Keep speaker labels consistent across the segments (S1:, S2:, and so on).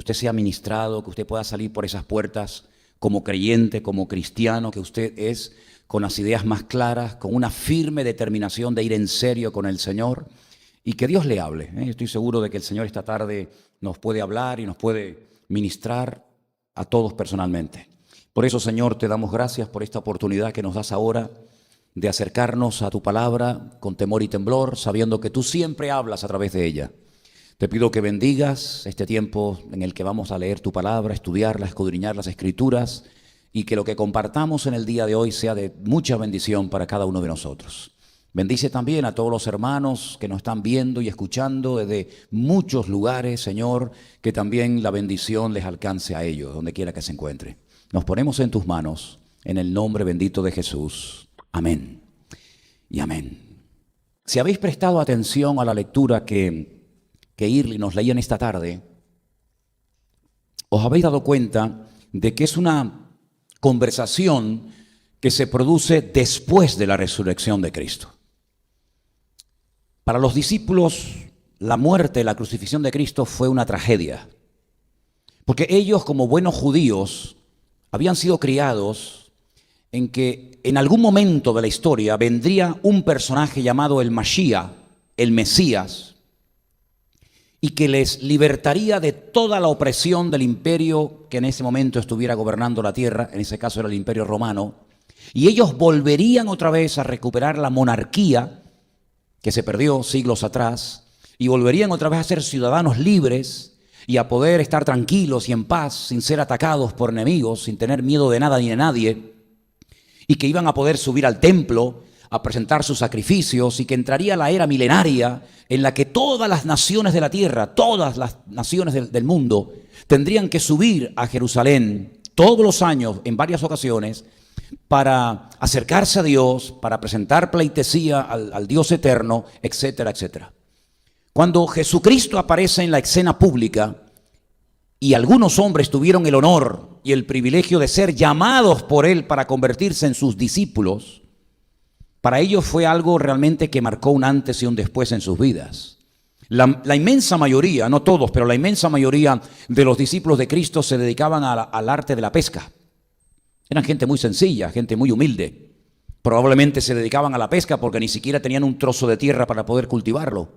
S1: usted sea ministrado, que usted pueda salir por esas puertas como creyente, como cristiano, que usted es, con las ideas más claras, con una firme determinación de ir en serio con el Señor, y que Dios le hable. Estoy seguro de que el Señor esta tarde nos puede hablar y nos puede ministrar a todos personalmente. Por eso, Señor, te damos gracias por esta oportunidad que nos das ahora de acercarnos a tu palabra con temor y temblor, sabiendo que tú siempre hablas a través de ella. Te pido que bendigas este tiempo en el que vamos a leer tu palabra, estudiarla, escudriñar las Escrituras, y que lo que compartamos en el día de hoy sea de mucha bendición para cada uno de nosotros. Bendice también a todos los hermanos que nos están viendo y escuchando desde muchos lugares, Señor, que también la bendición les alcance a ellos, donde quiera que se encuentren. Nos ponemos en tus manos, en el nombre bendito de Jesús. Amén y amén. Si habéis prestado atención a la lectura que Irly nos leía en esta tarde, os habéis dado cuenta de que es una conversación que se produce después de la resurrección de Cristo. Para los discípulos, la muerte, la crucifixión de Cristo fue una tragedia, porque ellos, como buenos judíos, habían sido criados en que en algún momento de la historia vendría un personaje llamado el Mashiach, el Mesías, y que les libertaría de toda la opresión del imperio que en ese momento estuviera gobernando la tierra, en ese caso era el imperio romano, y ellos volverían otra vez a recuperar la monarquía que se perdió siglos atrás, y volverían otra vez a ser ciudadanos libres y a poder estar tranquilos y en paz, sin ser atacados por enemigos, sin tener miedo de nada ni de nadie, y que iban a poder subir al templo a presentar sus sacrificios, y que entraría la era milenaria en la que todas las naciones de la tierra, todas las naciones del mundo, tendrían que subir a Jerusalén todos los años, en varias ocasiones, para acercarse a Dios, para presentar pleitesía al Dios eterno, etcétera, etcétera. Cuando Jesucristo aparece en la escena pública, y algunos hombres tuvieron el honor y el privilegio de ser llamados por Él para convertirse en sus discípulos, para ellos fue algo realmente que marcó un antes y un después en sus vidas. La inmensa mayoría, no todos, pero la inmensa mayoría de los discípulos de Cristo se dedicaban al arte de la pesca. Eran gente muy sencilla, gente muy humilde. Probablemente se dedicaban a la pesca porque ni siquiera tenían un trozo de tierra para poder cultivarlo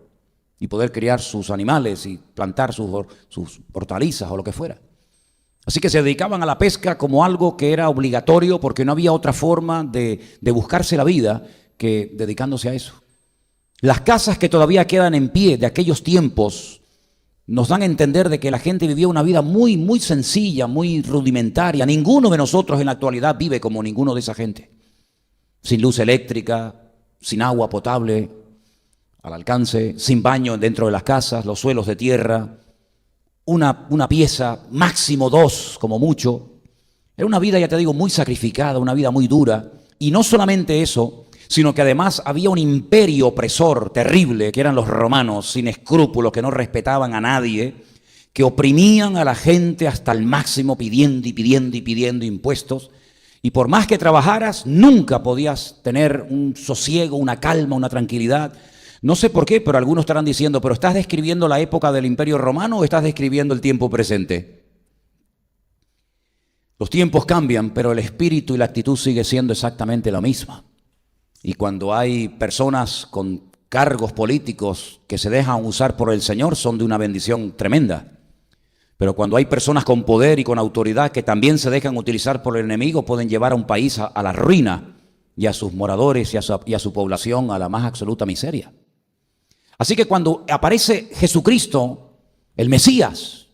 S1: y poder criar sus animales y plantar sus hortalizas o lo que fuera. Así que se dedicaban a la pesca como algo que era obligatorio porque no había otra forma de buscarse la vida que dedicándose a eso. Las casas que todavía quedan en pie de aquellos tiempos nos dan a entender de que la gente vivía una vida muy, muy sencilla, muy rudimentaria. Ninguno de nosotros en la actualidad vive como ninguno de esa gente. Sin luz eléctrica, sin agua potable al alcance, sin baño dentro de las casas, los suelos de tierra, una pieza, máximo 2 como mucho. Era una vida, ya te digo, muy sacrificada, una vida muy dura. Y no solamente eso, sino que además había un imperio opresor terrible, que eran los romanos, sin escrúpulos, que no respetaban a nadie, que oprimían a la gente hasta el máximo, pidiendo y pidiendo y pidiendo impuestos, y por más que trabajaras, nunca podías tener un sosiego, una calma, una tranquilidad. No sé por qué, pero algunos estarán diciendo, ¿pero estás describiendo la época del Imperio Romano o estás describiendo el tiempo presente? Los tiempos cambian, pero el espíritu y la actitud sigue siendo exactamente la misma. Y cuando hay personas con cargos políticos que se dejan usar por el Señor, son de una bendición tremenda. Pero cuando hay personas con poder y con autoridad que también se dejan utilizar por el enemigo, pueden llevar a un país a la ruina y a sus moradores y a su población a la más absoluta miseria. Así que cuando aparece Jesucristo, el Mesías,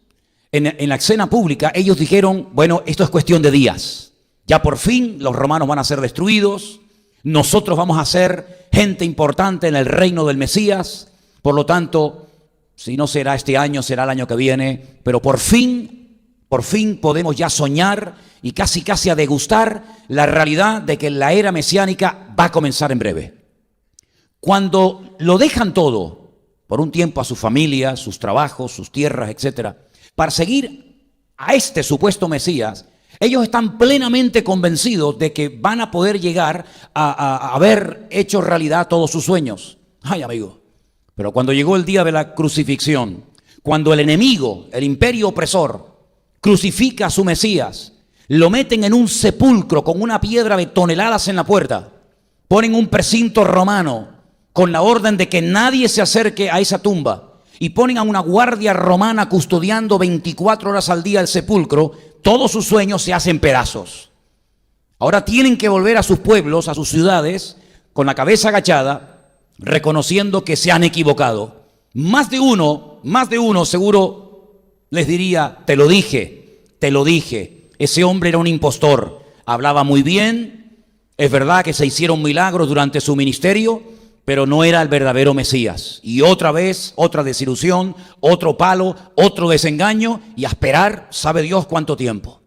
S1: en la escena pública, ellos dijeron, bueno, esto es cuestión de días. Ya por fin los romanos van a ser destruidos. Nosotros vamos a ser gente importante en el reino del Mesías. Por lo tanto, si no será este año, será el año que viene. Pero por fin podemos ya soñar y casi a degustar la realidad de que la era mesiánica va a comenzar en breve. Cuando lo dejan todo, por un tiempo a su familia, sus trabajos, sus tierras, etcétera, para seguir a este supuesto Mesías, ellos están plenamente convencidos de que van a poder llegar a haber hecho realidad todos sus sueños. Ay, amigo, pero cuando llegó el día de la crucifixión, cuando el enemigo, el imperio opresor, crucifica a su Mesías, lo meten en un sepulcro con una piedra de toneladas en la puerta, ponen un precinto romano con la orden de que nadie se acerque a esa tumba y ponen a una guardia romana custodiando 24 horas al día el sepulcro, todos sus sueños se hacen pedazos. Ahora tienen que volver a sus pueblos, a sus ciudades, con la cabeza agachada, reconociendo que se han equivocado. Más de uno seguro les diría, te lo dije, ese hombre era un impostor, hablaba muy bien, es verdad que se hicieron milagros durante su ministerio, pero no era el verdadero Mesías. Y otra vez, otra desilusión, otro palo, otro desengaño, y a esperar, sabe Dios cuánto tiempo.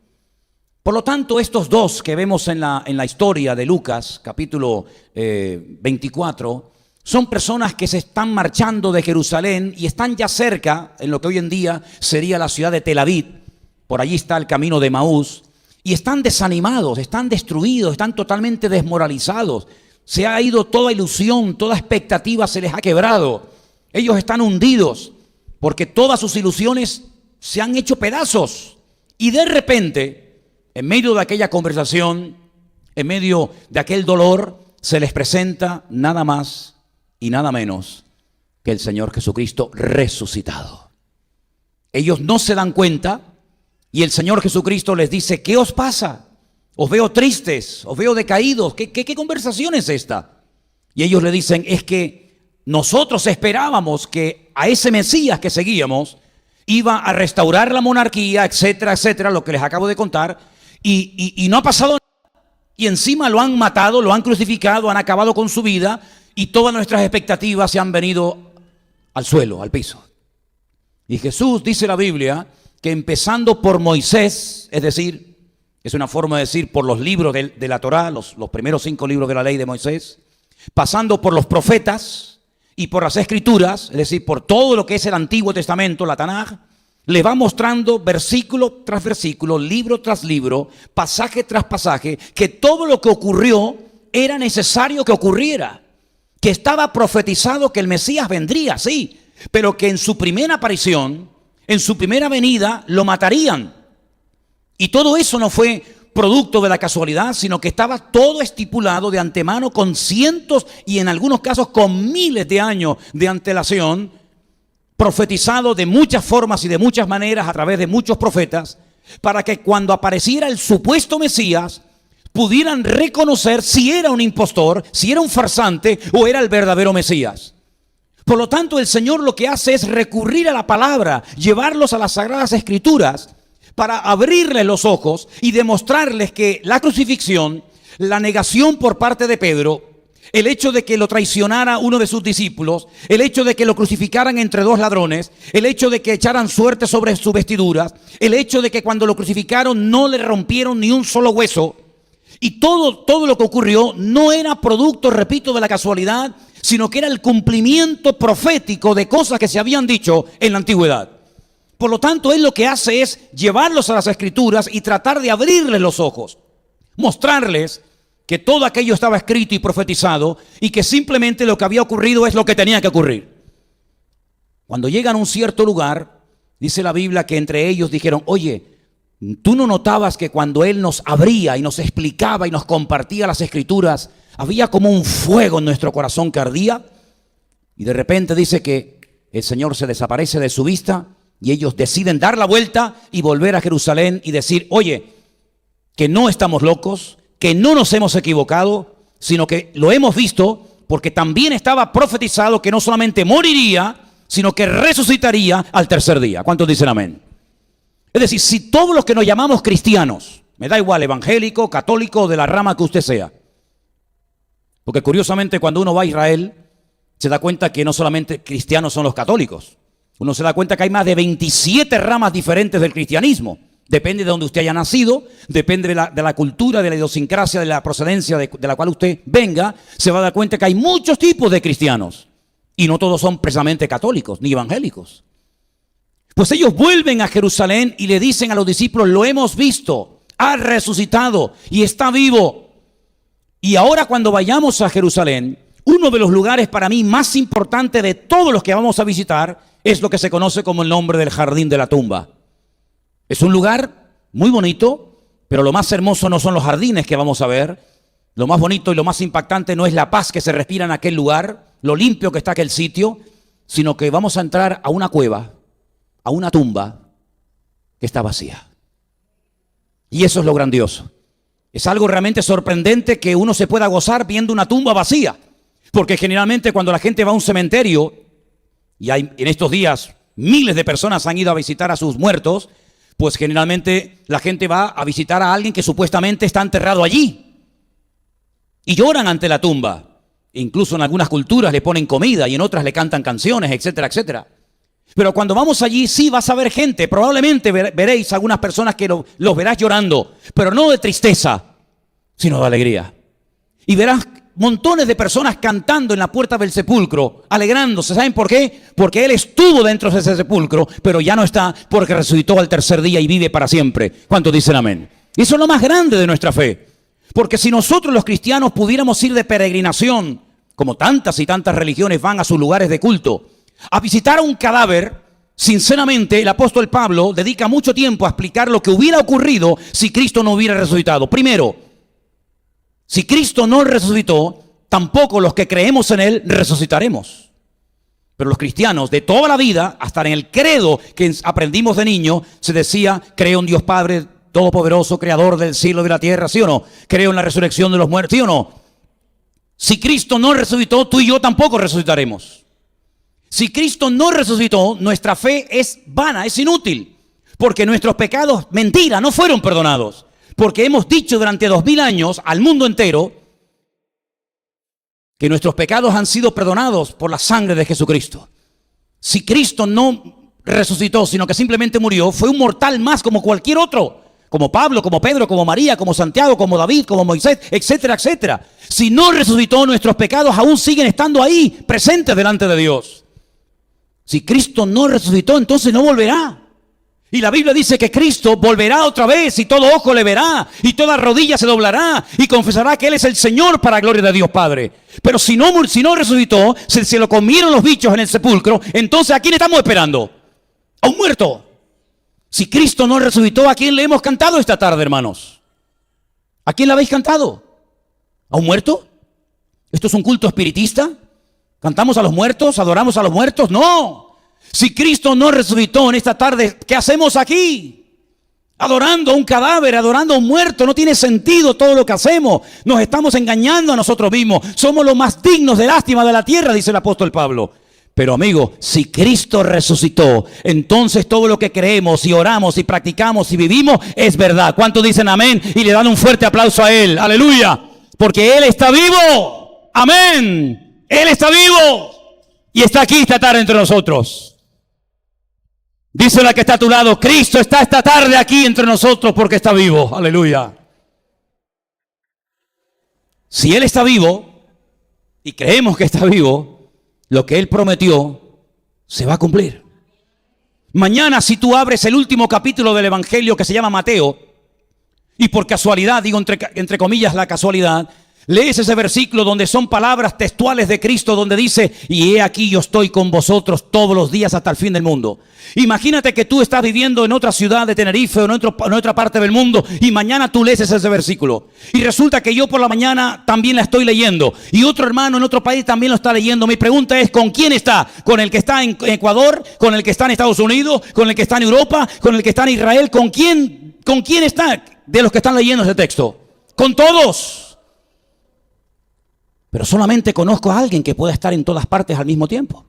S1: Por lo tanto, estos dos que vemos en la historia de Lucas, capítulo 24, son personas que se están marchando de Jerusalén y están ya cerca, en lo que hoy en día sería la ciudad de Tel Aviv. Por allí está el camino de Emaús. Y están desanimados, están destruidos, están totalmente desmoralizados. Se ha ido toda ilusión, toda expectativa se les ha quebrado. Ellos están hundidos porque todas sus ilusiones se han hecho pedazos. Y de repente, en medio de aquella conversación, en medio de aquel dolor, se les presenta nada más y nada menos que el Señor Jesucristo resucitado. Ellos no se dan cuenta y el Señor Jesucristo les dice, ¿qué os pasa? Os veo tristes, os veo decaídos. ¿Qué conversación es esta? Y ellos le dicen, es que nosotros esperábamos que a ese Mesías que seguíamos iba a restaurar la monarquía, etcétera, etcétera, lo que les acabo de contar, y no ha pasado nada. Y encima lo han matado, lo han crucificado, han acabado con su vida, y todas nuestras expectativas se han venido al suelo, al piso. Y Jesús, dice la Biblia, que empezando por Moisés, es decir, es una forma de decir por los libros de la Torá, los primeros 5 libros de la ley de Moisés, pasando por los profetas y por las escrituras, es decir, por todo lo que es el Antiguo Testamento, la Tanaj, le va mostrando versículo tras versículo, libro tras libro, pasaje tras pasaje, que todo lo que ocurrió era necesario que ocurriera, que estaba profetizado que el Mesías vendría, sí, pero que en su primera aparición, en su primera venida, lo matarían. Y todo eso no fue producto de la casualidad, sino que estaba todo estipulado de antemano con cientos y en algunos casos con miles de años de antelación, profetizado de muchas formas y de muchas maneras a través de muchos profetas, para que cuando apareciera el supuesto Mesías, pudieran reconocer si era un impostor, si era un farsante o era el verdadero Mesías. Por lo tanto, el Señor lo que hace es recurrir a la palabra, llevarlos a las Sagradas Escrituras, para abrirles los ojos y demostrarles que la crucifixión, la negación por parte de Pedro, el hecho de que lo traicionara uno de sus discípulos, el hecho de que lo crucificaran entre 2 ladrones, el hecho de que echaran suerte sobre sus vestiduras, el hecho de que cuando lo crucificaron no le rompieron ni un solo hueso, y todo lo que ocurrió no era producto, repito, de la casualidad, sino que era el cumplimiento profético de cosas que se habían dicho en la antigüedad. Por lo tanto, Él lo que hace es llevarlos a las Escrituras y tratar de abrirles los ojos, mostrarles que todo aquello estaba escrito y profetizado y que simplemente lo que había ocurrido es lo que tenía que ocurrir. Cuando llegan a un cierto lugar, dice la Biblia que entre ellos dijeron, oye, ¿tú no notabas que cuando Él nos abría y nos explicaba y nos compartía las Escrituras, había como un fuego en nuestro corazón que ardía? Y de repente dice que el Señor se desaparece de su vista y ellos deciden dar la vuelta y volver a Jerusalén y decir, oye, que no estamos locos, que no nos hemos equivocado, sino que lo hemos visto porque también estaba profetizado que no solamente moriría, sino que resucitaría al tercer día. ¿Cuántos dicen amén? Es decir, si todos los que nos llamamos cristianos, me da igual, evangélico, católico, de la rama que usted sea, porque curiosamente cuando uno va a Israel, se da cuenta que no solamente cristianos son los católicos. Uno se da cuenta que hay más de 27 ramas diferentes del cristianismo. Depende de donde usted haya nacido, depende de la cultura, de la idiosincrasia, de la procedencia de la cual usted venga, se va a dar cuenta que hay muchos tipos de cristianos. Y no todos son precisamente católicos ni evangélicos. Pues ellos vuelven a Jerusalén y le dicen a los discípulos, lo hemos visto, ha resucitado y está vivo. Y ahora cuando vayamos a Jerusalén, uno de los lugares para mí más importantes de todos los que vamos a visitar es lo que se conoce como el nombre del Jardín de la Tumba. Es un lugar muy bonito, pero lo más hermoso no son los jardines que vamos a ver. Lo más bonito y lo más impactante no es la paz que se respira en aquel lugar, lo limpio que está aquel sitio, sino que vamos a entrar a una cueva, a una tumba que está vacía. Y eso es lo grandioso. Es algo realmente sorprendente que uno se pueda gozar viendo una tumba vacía. Porque generalmente cuando la gente va a un cementerio, y hay, en estos días miles de personas han ido a visitar a sus muertos, pues generalmente la gente va a visitar a alguien que supuestamente está enterrado allí. Y lloran ante la tumba. Incluso en algunas culturas le ponen comida y en otras le cantan canciones, etcétera, etcétera. Pero cuando vamos allí sí vas a ver gente, probablemente veréis algunas personas que los verás llorando, pero no de tristeza, sino de alegría. Y verás montones de personas cantando en la puerta del sepulcro, alegrándose. ¿Saben por qué? Porque Él estuvo dentro de ese sepulcro, pero ya no está porque resucitó al tercer día y vive para siempre. ¿Cuántos dicen amén? Y eso es lo más grande de nuestra fe. Porque si nosotros los cristianos pudiéramos ir de peregrinación, como tantas y tantas religiones van a sus lugares de culto, a visitar a un cadáver, sinceramente el apóstol Pablo dedica mucho tiempo a explicar lo que hubiera ocurrido si Cristo no hubiera resucitado. Primero, si Cristo no resucitó, tampoco los que creemos en Él resucitaremos. Pero los cristianos de toda la vida, hasta en el credo que aprendimos de niño, se decía, creo en Dios Padre Todopoderoso, Creador del cielo y de la tierra, ¿sí o no? Creo en la resurrección de los muertos, ¿sí o no? Si Cristo no resucitó, tú y yo tampoco resucitaremos. Si Cristo no resucitó, nuestra fe es vana, es inútil, porque nuestros pecados, mentira, no fueron perdonados. Porque hemos dicho durante 2000 años al mundo entero que nuestros pecados han sido perdonados por la sangre de Jesucristo. Si Cristo no resucitó, sino que simplemente murió, fue un mortal más como cualquier otro. Como Pablo, como Pedro, como María, como Santiago, como David, como Moisés, etcétera, etcétera. Si no resucitó, nuestros pecados aún siguen estando ahí, presentes delante de Dios. Si Cristo no resucitó, entonces no volverá. Y la Biblia dice que Cristo volverá otra vez y todo ojo le verá y toda rodilla se doblará y confesará que Él es el Señor para gloria de Dios Padre. Pero si no resucitó, se lo comieron los bichos en el sepulcro, entonces ¿a quién estamos esperando? A un muerto. Si Cristo no resucitó, ¿a quién le hemos cantado esta tarde, hermanos? ¿A quién le habéis cantado? ¿A un muerto? ¿Esto es un culto espiritista? ¿Cantamos a los muertos? ¿Adoramos a los muertos? ¡No! Si Cristo no resucitó en esta tarde, ¿qué hacemos aquí? Adorando a un cadáver, adorando a un muerto. No tiene sentido todo lo que hacemos. Nos estamos engañando a nosotros mismos. Somos los más dignos de lástima de la tierra, dice el apóstol Pablo. Pero amigo, si Cristo resucitó, entonces todo lo que creemos y oramos y practicamos y vivimos es verdad. ¿Cuántos dicen amén? Y le dan un fuerte aplauso a Él. ¡Aleluya! Porque Él está vivo. ¡Amén! Él está vivo. Y está aquí esta tarde entre nosotros. Dice la que está a tu lado, Cristo está esta tarde aquí entre nosotros porque está vivo. Aleluya. Si Él está vivo y creemos que está vivo, lo que Él prometió se va a cumplir. Mañana, si tú abres el último capítulo del Evangelio que se llama Mateo, y por casualidad, digo entre comillas la casualidad, lees ese versículo donde son palabras textuales de Cristo, donde dice, y he aquí yo estoy con vosotros todos los días hasta el fin del mundo. Imagínate que tú estás viviendo en otra ciudad de Tenerife o en otra parte del mundo y mañana tú lees ese versículo. Y resulta que yo por la mañana también la estoy leyendo y otro hermano en otro país también lo está leyendo. Mi pregunta es, ¿con quién está? ¿Con el que está en Ecuador? ¿Con el que está en Estados Unidos? ¿Con el que está en Europa? ¿Con el que está en Israel? ¿Con quién está de los que están leyendo ese texto? Con todos. Pero solamente conozco a alguien que pueda estar en todas partes al mismo tiempo.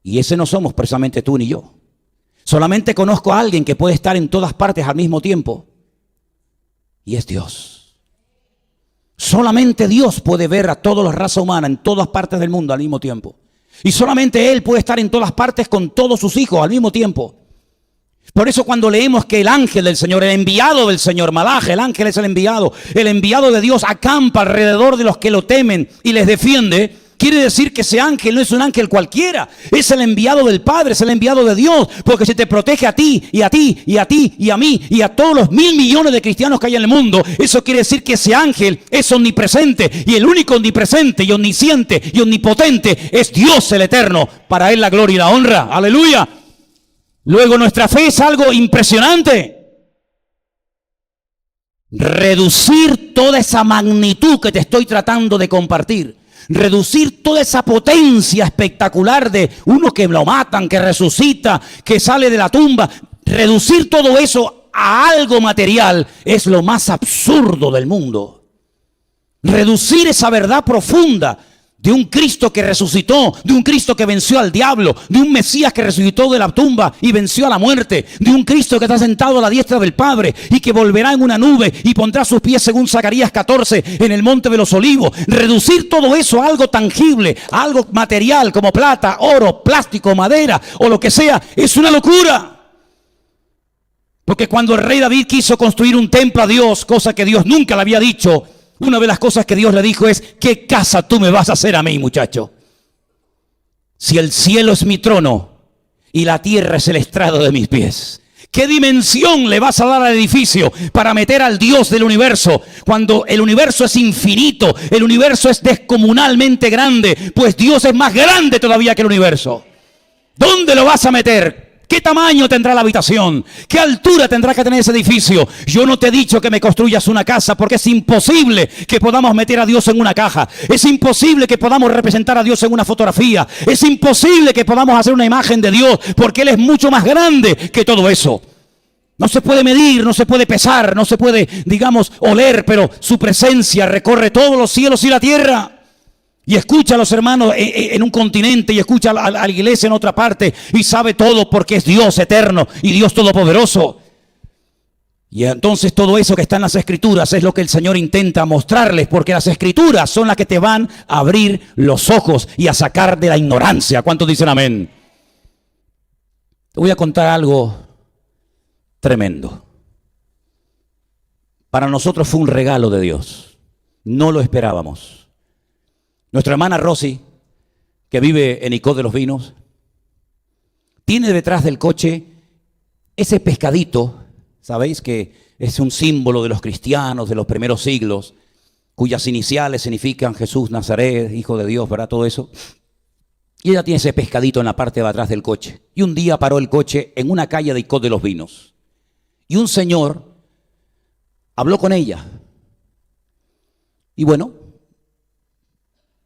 S1: Y ese no somos precisamente tú ni yo. Solamente conozco a alguien que puede estar en todas partes al mismo tiempo. Y es Dios. Solamente Dios puede ver a toda la raza humana en todas partes del mundo al mismo tiempo. Y solamente Él puede estar en todas partes con todos sus hijos al mismo tiempo. Por eso cuando leemos que el ángel del Señor, el enviado del Señor, Malaj, el ángel es el enviado de Dios, acampa alrededor de los que lo temen y les defiende, quiere decir que ese ángel no es un ángel cualquiera. Es el enviado del Padre, es el enviado de Dios. Porque si te protege a ti, y a ti, y a ti, y a mí, y a todos los 1.000 millones de cristianos que hay en el mundo, eso quiere decir que ese ángel es omnipresente. Y el único omnipresente y omnisciente y omnipotente es Dios el Eterno. Para Él la gloria y la honra. Aleluya. Luego nuestra fe es algo impresionante. Reducir toda esa magnitud que te estoy tratando de compartir. Reducir toda esa potencia espectacular de uno que lo matan, que resucita, que sale de la tumba. Reducir todo eso a algo material es lo más absurdo del mundo. Reducir esa verdad profunda de un Cristo que resucitó, de un Cristo que venció al diablo, de un Mesías que resucitó de la tumba y venció a la muerte, de un Cristo que está sentado a la diestra del Padre y que volverá en una nube y pondrá sus pies, según Zacarías 14, en el monte de los olivos. Reducir todo eso a algo tangible, a algo material como plata, oro, plástico, madera o lo que sea, es una locura. Porque cuando el rey David quiso construir un templo a Dios, cosa que Dios nunca le había dicho, una de las cosas que Dios le dijo es: ¿qué casa tú me vas a hacer a mí, muchacho? Si el cielo es mi trono y la tierra es el estrado de mis pies. ¿Qué dimensión le vas a dar al edificio para meter al Dios del universo? Cuando el universo es infinito, el universo es descomunalmente grande, pues Dios es más grande todavía que el universo. ¿Dónde lo vas a meter? ¿Qué tamaño tendrá la habitación? ¿Qué altura tendrá que tener ese edificio? Yo no te he dicho que me construyas una casa, porque es imposible que podamos meter a Dios en una caja. Es imposible que podamos representar a Dios en una fotografía. Es imposible que podamos hacer una imagen de Dios, porque Él es mucho más grande que todo eso. No se puede medir, no se puede pesar, no se puede, digamos, oler, pero su presencia recorre todos los cielos y la tierra. Y escucha a los hermanos en un continente y escucha a la iglesia en otra parte y sabe todo porque es Dios eterno y Dios todopoderoso. Y entonces todo eso que está en las Escrituras es lo que el Señor intenta mostrarles, porque las Escrituras son las que te van a abrir los ojos y a sacar de la ignorancia. ¿Cuántos dicen amén? Te voy a contar algo tremendo. Para nosotros fue un regalo de Dios. No lo esperábamos. Nuestra hermana Rosy, que vive en Icod de los Vinos, tiene detrás del coche ese pescadito, ¿sabéis? Que es un símbolo de los cristianos de los primeros siglos, cuyas iniciales significan Jesús Nazaret, Hijo de Dios, ¿verdad? Todo eso. Y ella tiene ese pescadito en la parte de atrás del coche. Y un día paró el coche en una calle de Icod de los Vinos. Y un señor habló con ella. Y bueno,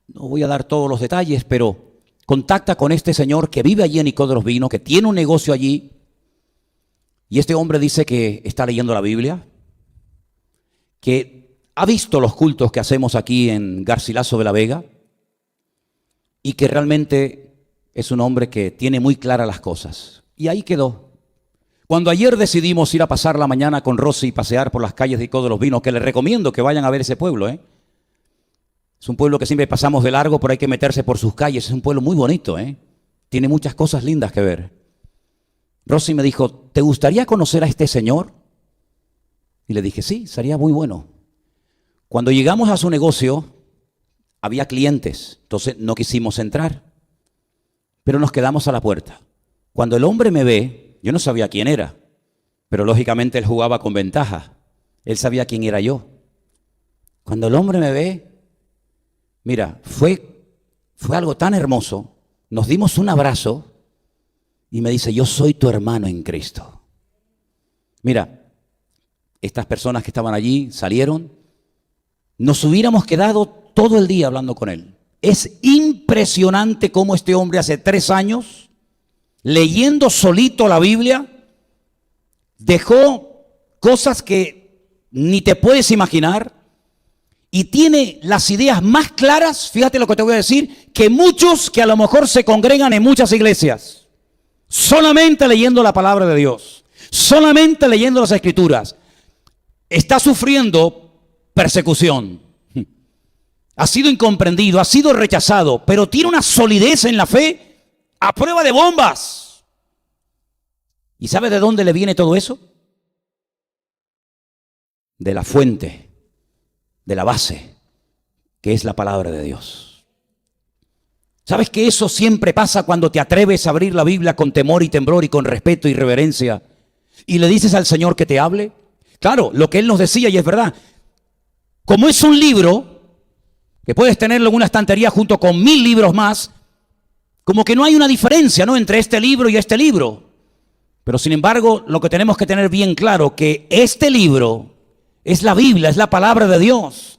S1: no voy a dar todos los detalles, pero contacta con este señor que vive allí en Icod de los Vinos, que tiene un negocio allí. Y este hombre dice que está leyendo la Biblia, que ha visto los cultos que hacemos aquí en Garcilaso de la Vega y que realmente es un hombre que tiene muy claras las cosas. Y ahí quedó. Cuando ayer decidimos ir a pasar la mañana con Rosy y pasear por las calles de Icod de los Vinos, que les recomiendo que vayan a ver ese pueblo, Es un pueblo que siempre pasamos de largo, pero hay que meterse por sus calles. Es un pueblo muy bonito, Tiene muchas cosas lindas que ver. Rosy me dijo: ¿te gustaría conocer a este señor? Y le dije: sí, sería muy bueno. Cuando llegamos a su negocio, había clientes, entonces no quisimos entrar, pero nos quedamos a la puerta. Cuando el hombre me ve, yo no sabía quién era, pero lógicamente él jugaba con ventaja. Él sabía quién era yo. Cuando el hombre me ve, mira, fue algo tan hermoso. Nos dimos un abrazo y me dice: yo soy tu hermano en Cristo. Mira, estas personas que estaban allí salieron. Nos hubiéramos quedado todo el día hablando con él. Es impresionante cómo este hombre hace 3 años, leyendo solito la Biblia, dejó cosas que ni te puedes imaginar. Y tiene las ideas más claras, fíjate lo que te voy a decir, que muchos que a lo mejor se congregan en muchas iglesias, solamente leyendo la palabra de Dios, solamente leyendo las Escrituras. Está sufriendo persecución, ha sido incomprendido, ha sido rechazado, pero tiene una solidez en la fe a prueba de bombas. ¿Y sabe de dónde le viene todo eso? De la fuente, de la base, que es la palabra de Dios. ¿Sabes que eso siempre pasa cuando te atreves a abrir la Biblia con temor y temblor y con respeto y reverencia? Y le dices al Señor que te hable. Claro, lo que Él nos decía, y es verdad, como es un libro, que puedes tenerlo en una estantería junto con 1000 libros más, como que no hay una diferencia, ¿no?, entre este libro y este libro. Pero sin embargo, lo que tenemos que tener bien claro, que este libro es la Biblia, es la palabra de Dios.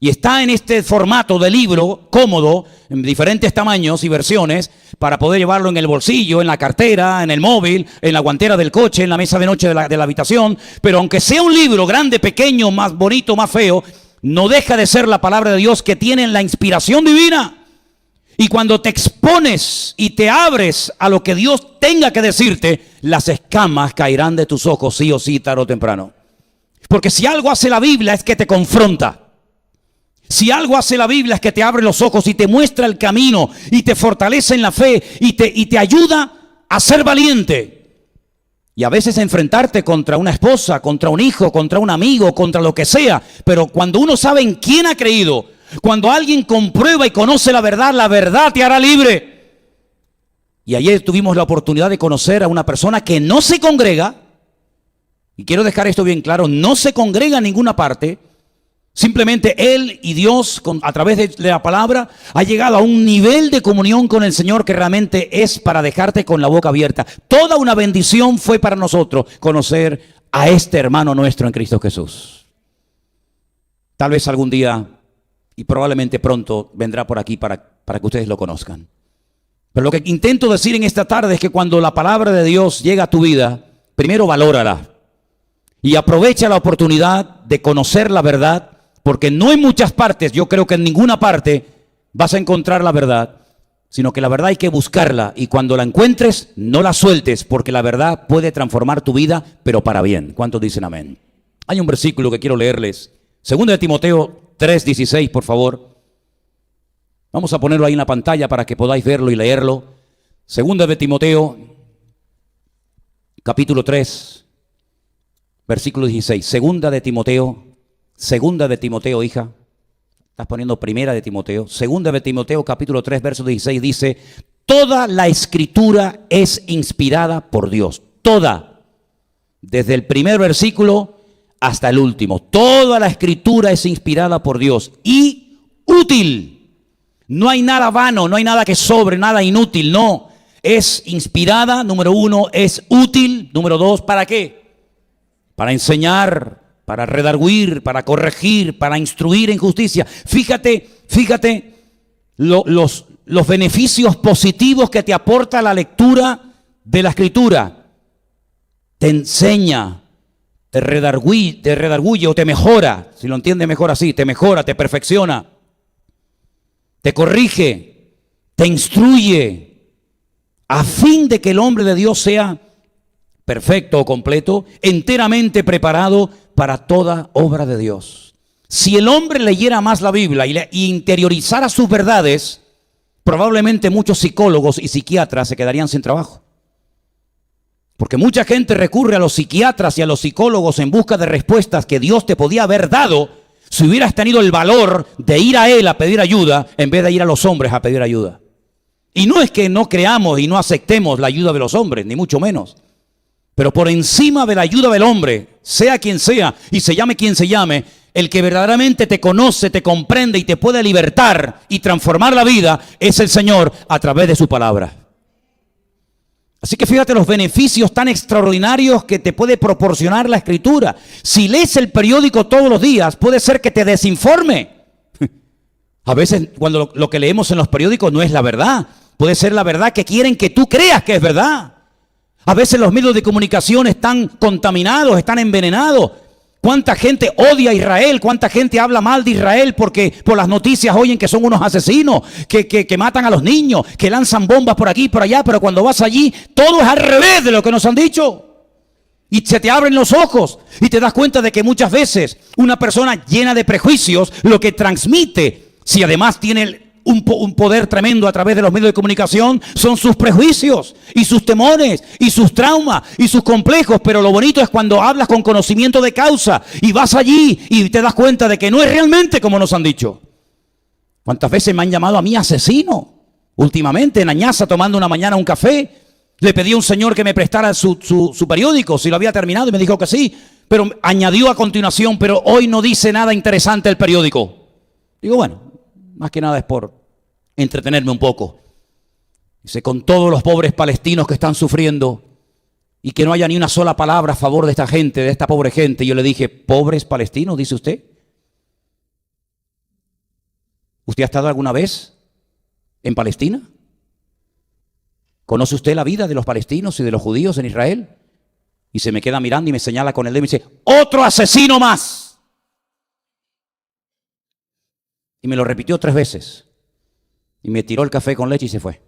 S1: Y está en este formato de libro cómodo, en diferentes tamaños y versiones, para poder llevarlo en el bolsillo, en la cartera, en el móvil, en la guantera del coche, en la mesa de noche de la habitación. Pero aunque sea un libro grande, pequeño, más bonito, más feo, no deja de ser la palabra de Dios, que tiene la inspiración divina. Y cuando te expones y te abres a lo que Dios tenga que decirte, las escamas caerán de tus ojos, sí o sí, tarde o temprano. Porque si algo hace la Biblia es que te confronta. Si algo hace la Biblia es que te abre los ojos y te muestra el camino y te fortalece en la fe y te ayuda a ser valiente. Y a veces enfrentarte contra una esposa, contra un hijo, contra un amigo, contra lo que sea. Pero cuando uno sabe en quién ha creído, cuando alguien comprueba y conoce la verdad te hará libre. Y ayer tuvimos la oportunidad de conocer a una persona que no se congrega, y quiero dejar esto bien claro, no se congrega en ninguna parte. Simplemente él y Dios, a través de la palabra, ha llegado a un nivel de comunión con el Señor que realmente es para dejarte con la boca abierta. Toda una bendición fue para nosotros conocer a este hermano nuestro en Cristo Jesús. Tal vez algún día, y probablemente pronto, vendrá por aquí para que ustedes lo conozcan. Pero lo que intento decir en esta tarde es que cuando la palabra de Dios llega a tu vida, primero valórala y aprovecha la oportunidad de conocer la verdad. Porque no en muchas partes, yo creo que en ninguna parte vas a encontrar la verdad, sino que la verdad hay que buscarla, y cuando la encuentres, no la sueltes, porque la verdad puede transformar tu vida, pero para bien. ¿Cuántos dicen amén? Hay un versículo que quiero leerles, 2 de Timoteo 3:16, por favor. Vamos a ponerlo ahí en la pantalla para que podáis verlo y leerlo. 2 de Timoteo, capítulo 3, versículo 16. Segunda de Timoteo, hija. Estás poniendo Primera de Timoteo. Segunda de Timoteo, capítulo 3, verso 16, dice: toda la escritura es inspirada por Dios. Toda. Desde el primer versículo hasta el último. Toda la escritura es inspirada por Dios y útil. No hay nada vano, no hay nada que sobre, nada inútil, no. Es inspirada, número 1, es útil, número 2, ¿para qué? Para enseñar, para redarguir, para corregir, para instruir en justicia. Fíjate los beneficios positivos que te aporta la lectura de la Escritura. Te enseña, te redarguye o te mejora, si lo entiendes mejor así, te mejora, te perfecciona, te corrige, te instruye, a fin de que el hombre de Dios sea perfecto o completo, enteramente preparado para toda obra de Dios. Si el hombre leyera más la Biblia y interiorizara sus verdades, probablemente muchos psicólogos y psiquiatras se quedarían sin trabajo. Porque mucha gente recurre a los psiquiatras y a los psicólogos en busca de respuestas que Dios te podía haber dado si hubieras tenido el valor de ir a Él a pedir ayuda en vez de ir a los hombres a pedir ayuda. Y no es que no creamos y no aceptemos la ayuda de los hombres, ni mucho menos. Pero por encima de la ayuda del hombre, sea quien sea y se llame quien se llame, el que verdaderamente te conoce, te comprende y te puede libertar y transformar la vida es el Señor a través de su palabra. Así que fíjate los beneficios tan extraordinarios que te puede proporcionar la Escritura. Si lees el periódico todos los días, puede ser que te desinforme. A veces cuando lo que leemos en los periódicos no es la verdad. Puede ser la verdad que quieren que tú creas que es verdad. A veces los medios de comunicación están contaminados, están envenenados. ¿Cuánta gente odia a Israel? ¿Cuánta gente habla mal de Israel porque por las noticias oyen que son unos asesinos, que matan a los niños, que lanzan bombas por aquí y por allá? Pero cuando vas allí, todo es al revés de lo que nos han dicho. Y se te abren los ojos y te das cuenta de que muchas veces una persona llena de prejuicios lo que transmite, si además tiene un poder tremendo a través de los medios de comunicación, son sus prejuicios y sus temores y sus traumas y sus complejos. Pero lo bonito es cuando hablas con conocimiento de causa y vas allí y te das cuenta de que no es realmente como nos han dicho. ¿Cuántas veces me han llamado a mí asesino? Últimamente en Añaza, tomando una mañana un café, le pedí a un señor que me prestara su periódico, si lo había terminado, y me dijo que sí, pero añadió a continuación, pero hoy no dice nada interesante el periódico. Digo, bueno, más que nada es por entretenerme un poco. Dice, con todos los pobres palestinos que están sufriendo y que no haya ni una sola palabra a favor de esta gente, de esta pobre gente. Yo le dije, ¿pobres palestinos, dice usted? ¿Usted ha estado alguna vez en Palestina? ¿Conoce usted la vida de los palestinos y de los judíos en Israel? Y se me queda mirando y me señala con el dedo y me dice, ¡otro asesino más! Y me lo repitió 3 veces. Y me tiró el café con leche y se fue.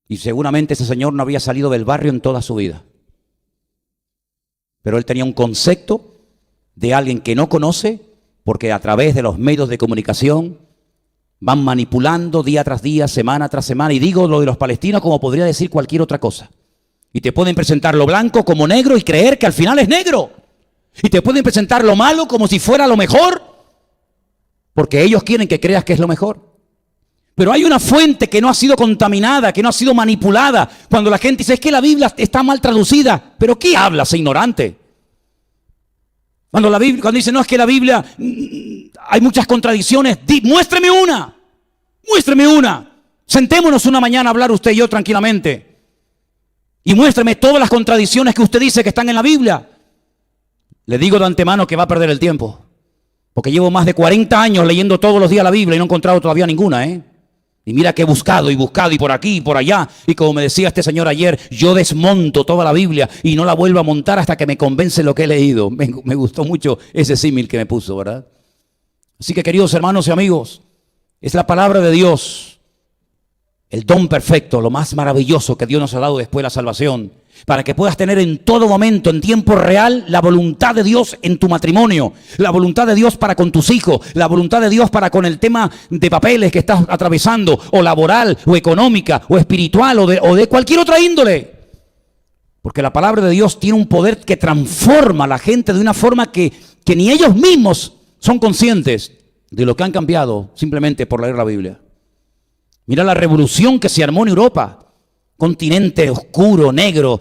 S1: Y seguramente ese señor no había salido del barrio en toda su vida. Pero él tenía un concepto de alguien que no conoce, porque a través de los medios de comunicación van manipulando día tras día, semana tras semana. Y digo lo de los palestinos como podría decir cualquier otra cosa. Y te pueden presentar lo blanco como negro y creer que al final es negro. Y te pueden presentar lo malo como si fuera lo mejor, porque ellos quieren que creas que es lo mejor. Pero hay una fuente que no ha sido contaminada, que no ha sido manipulada. Cuando la gente dice, es que la Biblia está mal traducida. ¿Pero qué hablas, ignorante? Cuando dice, no, es que la Biblia hay muchas contradicciones, muéstreme una. Muéstreme una. Sentémonos una mañana a hablar usted y yo tranquilamente. Y muéstreme todas las contradicciones que usted dice que están en la Biblia. Le digo de antemano que va a perder el tiempo. Porque llevo más de 40 años leyendo todos los días la Biblia y no he encontrado todavía ninguna, Y mira que he buscado y por aquí y por allá. Y como me decía este señor ayer, yo desmonto toda la Biblia y no la vuelvo a montar hasta que me convence lo que he leído. Me gustó mucho ese símil que me puso, ¿verdad? Así que, queridos hermanos y amigos, es la palabra de Dios, el don perfecto, lo más maravilloso que Dios nos ha dado después de la salvación, para que puedas tener en todo momento, en tiempo real, la voluntad de Dios en tu matrimonio, la voluntad de Dios para con tus hijos, la voluntad de Dios para con el tema de papeles que estás atravesando, o laboral, o económica, o espiritual, o de cualquier otra índole. Porque la palabra de Dios tiene un poder que transforma a la gente de una forma que ni ellos mismos son conscientes de lo que han cambiado simplemente por leer la Biblia. Mira la revolución que se armó en Europa. Continente oscuro, negro,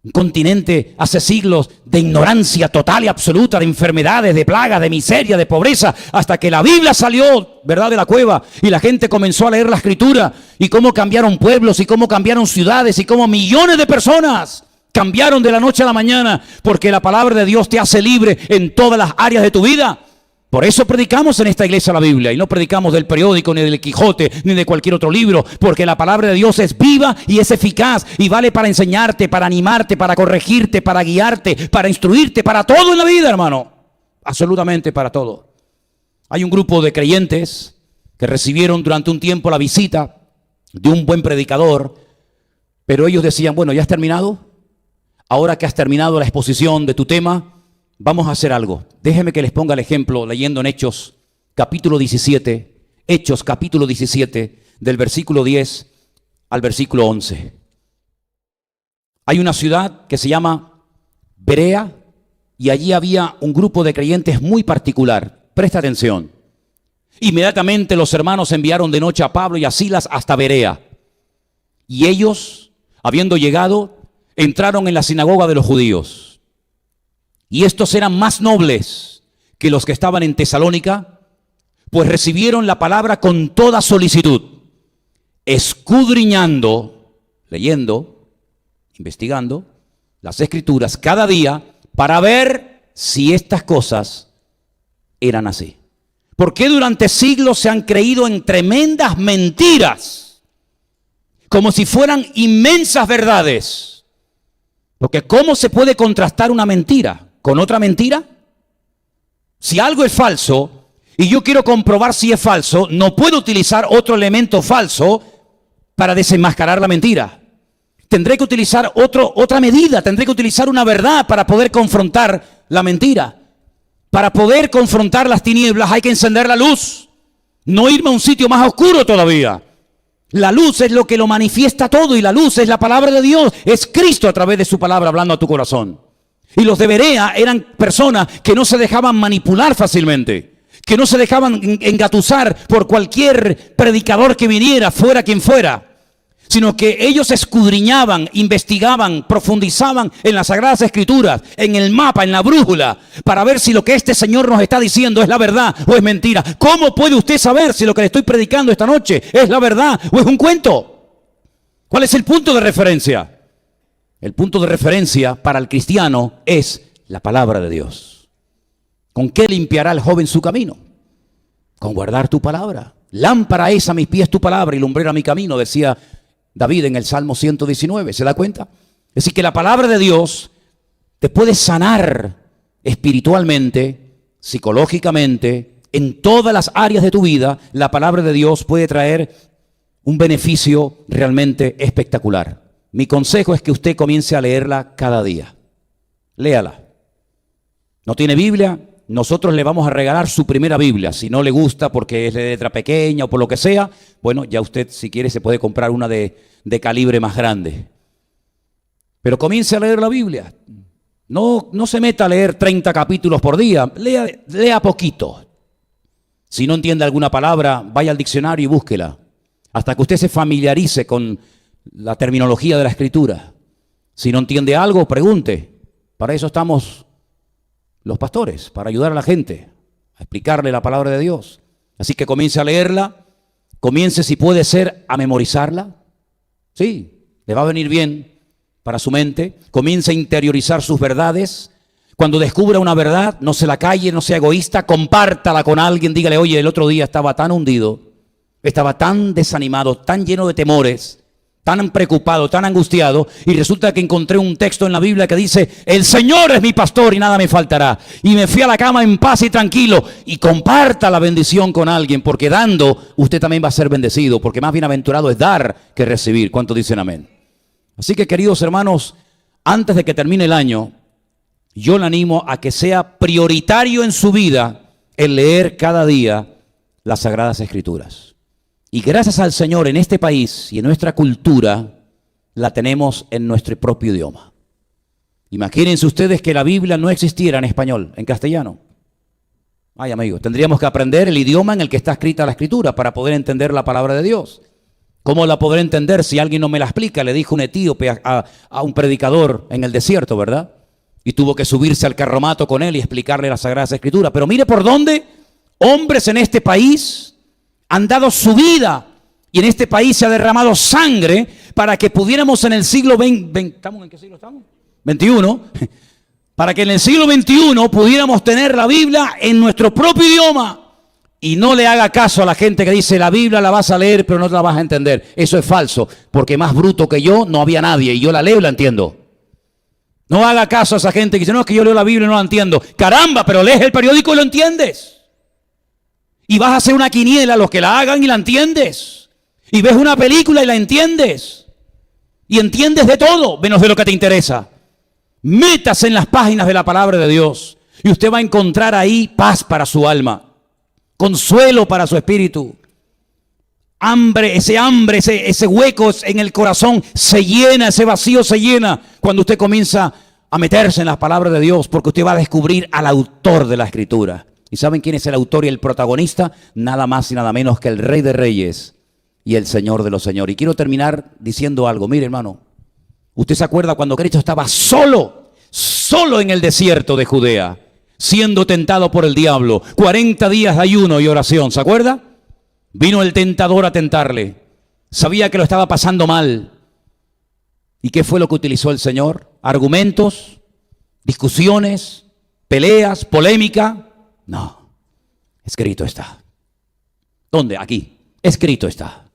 S1: un continente hace siglos de ignorancia total y absoluta, de enfermedades, de plagas, de miseria, de pobreza, hasta que la Biblia salió, ¿verdad?, de la cueva y la gente comenzó a leer la Escritura y cómo cambiaron pueblos y cómo cambiaron ciudades y cómo millones de personas cambiaron de la noche a la mañana, porque la palabra de Dios te hace libre en todas las áreas de tu vida. Por eso predicamos en esta iglesia la Biblia y no predicamos del periódico, ni del Quijote, ni de cualquier otro libro, porque la palabra de Dios es viva y es eficaz y vale para enseñarte, para animarte, para corregirte, para guiarte, para instruirte, para todo en la vida, hermano. Absolutamente para todo. Hay un grupo de creyentes que recibieron durante un tiempo la visita de un buen predicador, pero ellos decían, bueno, ¿ya has terminado? Ahora que has terminado la exposición de tu tema, vamos a hacer algo. Déjenme que les ponga el ejemplo leyendo en Hechos capítulo 17, Hechos capítulo 17, del versículo 10 al versículo 11. Hay una ciudad que se llama Berea y allí había un grupo de creyentes muy particular. Presta atención. Inmediatamente los hermanos enviaron de noche a Pablo y a Silas hasta Berea. Y ellos, habiendo llegado, entraron en la sinagoga de los judíos. Y estos eran más nobles que los que estaban en Tesalónica, pues recibieron la palabra con toda solicitud, escudriñando, leyendo, investigando las Escrituras cada día para ver si estas cosas eran así. Porque durante siglos se han creído en tremendas mentiras, como si fueran inmensas verdades. Porque ¿cómo se puede contrastar una mentira con otra mentira? Si algo es falso y yo quiero comprobar si es falso, no puedo utilizar otro elemento falso para desenmascarar la mentira. Tendré que utilizar otra medida, tendré que utilizar una verdad para poder confrontar la mentira. Para poder confrontar las tinieblas hay que encender la luz, no irme a un sitio más oscuro todavía. La luz es lo que lo manifiesta todo y la luz es la palabra de Dios, es Cristo a través de su palabra hablando a tu corazón. Y los de Berea eran personas que no se dejaban manipular fácilmente, que no se dejaban engatusar por cualquier predicador que viniera, fuera quien fuera, sino que ellos escudriñaban, investigaban, profundizaban en las Sagradas Escrituras, en el mapa, en la brújula, para ver si lo que este Señor nos está diciendo es la verdad o es mentira. ¿Cómo puede usted saber si lo que le estoy predicando esta noche es la verdad o es un cuento? ¿Cuál es el punto de referencia? El punto de referencia para el cristiano es la palabra de Dios. ¿Con qué limpiará el joven su camino? Con guardar tu palabra. Lámpara es a mis pies tu palabra y lumbrera mi camino, decía David en el Salmo 119, ¿se da cuenta? Es decir, que la palabra de Dios te puede sanar espiritualmente, psicológicamente, en todas las áreas de tu vida. La palabra de Dios puede traer un beneficio realmente espectacular. Mi consejo es que usted comience a leerla cada día. Léala. ¿No tiene Biblia? Nosotros le vamos a regalar su primera Biblia. Si no le gusta porque es de letra pequeña o por lo que sea, bueno, ya usted si quiere se puede comprar una de calibre más grande. Pero comience a leer la Biblia. No se meta a leer 30 capítulos por día. Lea poquito. Si no entiende alguna palabra, vaya al diccionario y búsquela. Hasta que usted se familiarice con la terminología de la Escritura. Si no entiende algo, pregunte. Para eso estamos los pastores, para ayudar a la gente a explicarle la palabra de Dios. Así que comience a leerla, comience si puede ser a memorizarla. Sí, le va a venir bien para su mente. Comience a interiorizar sus verdades. Cuando descubra una verdad, no se la calle, no sea egoísta, compártala con alguien, dígale, oye, el otro día estaba tan hundido, estaba tan desanimado, tan lleno de temores, tan preocupado, tan angustiado, y resulta que encontré un texto en la Biblia que dice, el Señor es mi pastor y nada me faltará. Y me fui a la cama en paz y tranquilo. Y comparta la bendición con alguien, porque dando, usted también va a ser bendecido, porque más bienaventurado es dar que recibir. ¿Cuántos dicen amén? Así que, queridos hermanos, antes de que termine el año, yo le animo a que sea prioritario en su vida el leer cada día las Sagradas Escrituras. Y gracias al Señor, en este país y en nuestra cultura, la tenemos en nuestro propio idioma. Imagínense ustedes que la Biblia no existiera en español, en castellano. Ay, amigos, tendríamos que aprender el idioma en el que está escrita la Escritura para poder entender la palabra de Dios. ¿Cómo la podré entender si alguien no me la explica? Le dijo un etíope a un predicador en el desierto, ¿verdad? Y tuvo que subirse al carromato con él y explicarle las Sagradas Escrituras. Pero mire por dónde hombres en este país han dado su vida, y en este país se ha derramado sangre para que pudiéramos en el siglo XX, ¿estamos en qué siglo estamos? 21, para que en el siglo XXI pudiéramos tener la Biblia en nuestro propio idioma. Y no le haga caso a la gente que dice, la Biblia la vas a leer pero no la vas a entender. Eso es falso, porque más bruto que yo no había nadie, y yo la leo y la entiendo. No haga caso a esa gente que dice, no, es que yo leo la Biblia y no la entiendo. Caramba, pero lees el periódico y lo entiendes. Y vas a hacer una quiniela, los que la hagan y la entiendes. Y ves una película y la entiendes. Y entiendes de todo, menos de lo que te interesa. Métase en las páginas de la palabra de Dios. Y usted va a encontrar ahí paz para su alma. Consuelo para su espíritu. Ese hueco en el corazón se llena, ese vacío se llena cuando usted comienza a meterse en las palabras de Dios, porque usted va a descubrir al autor de la Escritura. ¿Y saben quién es el autor y el protagonista? Nada más y nada menos que el Rey de Reyes y el Señor de los Señores. Y quiero terminar diciendo algo. Mire, hermano, usted se acuerda cuando Cristo estaba solo en el desierto de Judea, siendo tentado por el diablo, 40 días de ayuno y oración, ¿se acuerda? Vino el tentador a tentarle, sabía que lo estaba pasando mal. ¿Y qué fue lo que utilizó el Señor? ¿Argumentos? ¿Discusiones? ¿Peleas? ¿Polémica? No, escrito está. ¿Dónde? Aquí. Escrito está.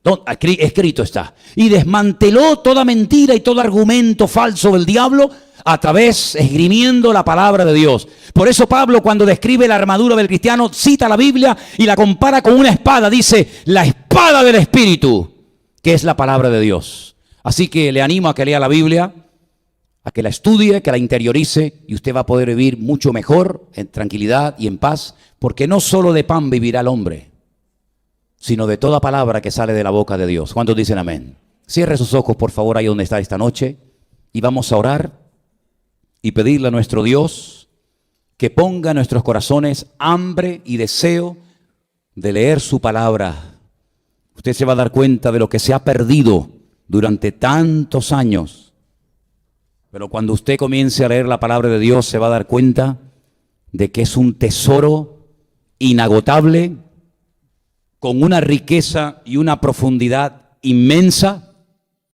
S1: Escrito está. Y desmanteló toda mentira y todo argumento falso del diablo a través, esgrimiendo la palabra de Dios. Por eso Pablo, cuando describe la armadura del cristiano, cita la Biblia y la compara con una espada. Dice, la espada del Espíritu, que es la palabra de Dios. Así que le animo a que lea la Biblia, a que la estudie, que la interiorice, y usted va a poder vivir mucho mejor, en tranquilidad y en paz, porque no solo de pan vivirá el hombre, sino de toda palabra que sale de la boca de Dios. ¿Cuántos dicen amén? Cierre sus ojos, por favor, ahí donde está esta noche, y vamos a orar y pedirle a nuestro Dios que ponga en nuestros corazones hambre y deseo de leer su palabra, usted se va a dar cuenta de lo que se ha perdido durante tantos años. Pero cuando usted comience a leer la palabra de Dios, se va a dar cuenta de que es un tesoro inagotable, con una riqueza y una profundidad inmensa,